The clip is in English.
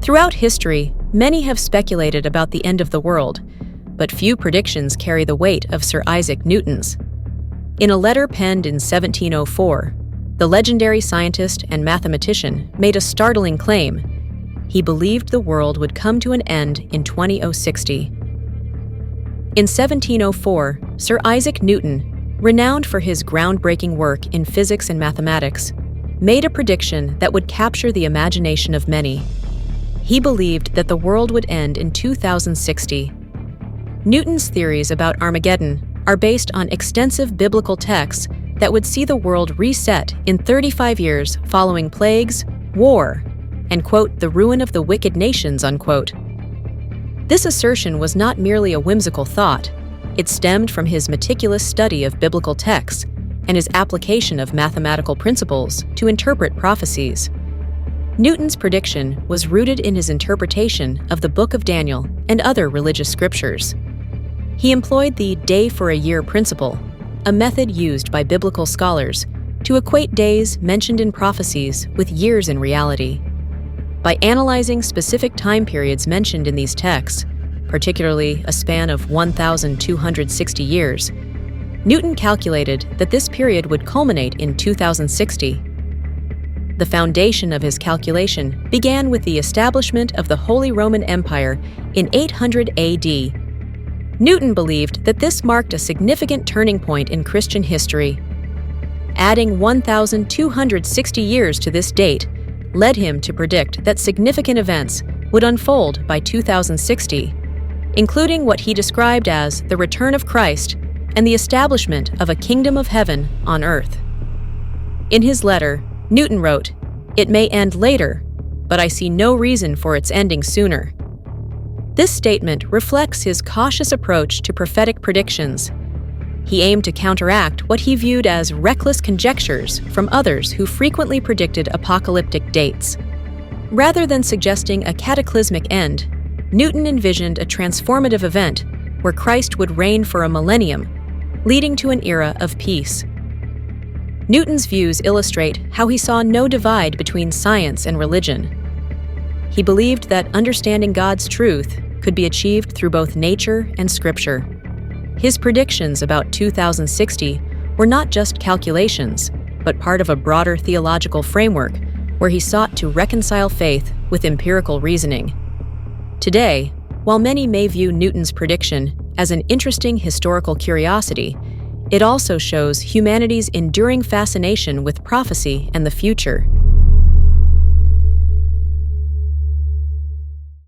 Throughout history, many have speculated about the end of the world, but few predictions carry the weight of Sir Isaac Newton's. In a letter penned in 1704, the legendary scientist and mathematician made a startling claim. He believed the world would come to an end in 2060. In 1704, Sir Isaac Newton, renowned for his groundbreaking work in physics and mathematics, made a prediction that would capture the imagination of many. He believed that the world would end in 2060. Newton's theories about Armageddon are based on extensive biblical texts that would see the world reset in 35 years following plagues, war, and, quote, the ruin of the wicked nations, unquote. This assertion was not merely a whimsical thought. It stemmed from his meticulous study of biblical texts and his application of mathematical principles to interpret prophecies. Newton's prediction was rooted in his interpretation of the Book of Daniel and other religious scriptures. He employed the day-for-a-year principle, a method used by biblical scholars to equate days mentioned in prophecies with years in reality. By analyzing specific time periods mentioned in these texts, particularly a span of 1,260 years, Newton calculated that this period would culminate in 2060. The foundation of his calculation began with the establishment of the Holy Roman Empire in 800 AD. Newton believed that this marked a significant turning point in Christian history. Adding 1,260 years to this date led him to predict that significant events would unfold by 2060, including what he described as the return of Christ and the establishment of a kingdom of heaven on earth. In his letter, Newton wrote, "It may end later, but I see no reason for its ending sooner." This statement reflects his cautious approach to prophetic predictions. He aimed to counteract what he viewed as reckless conjectures from others who frequently predicted apocalyptic dates. Rather than suggesting a cataclysmic end, Newton envisioned a transformative event where Christ would reign for a millennium, leading to an era of peace. Newton's views illustrate how he saw no divide between science and religion. He believed that understanding God's truth could be achieved through both nature and scripture. His predictions about 2060 were not just calculations, but part of a broader theological framework where he sought to reconcile faith with empirical reasoning. Today, while many may view Newton's prediction as an interesting historical curiosity, it also shows humanity's enduring fascination with prophecy and the future.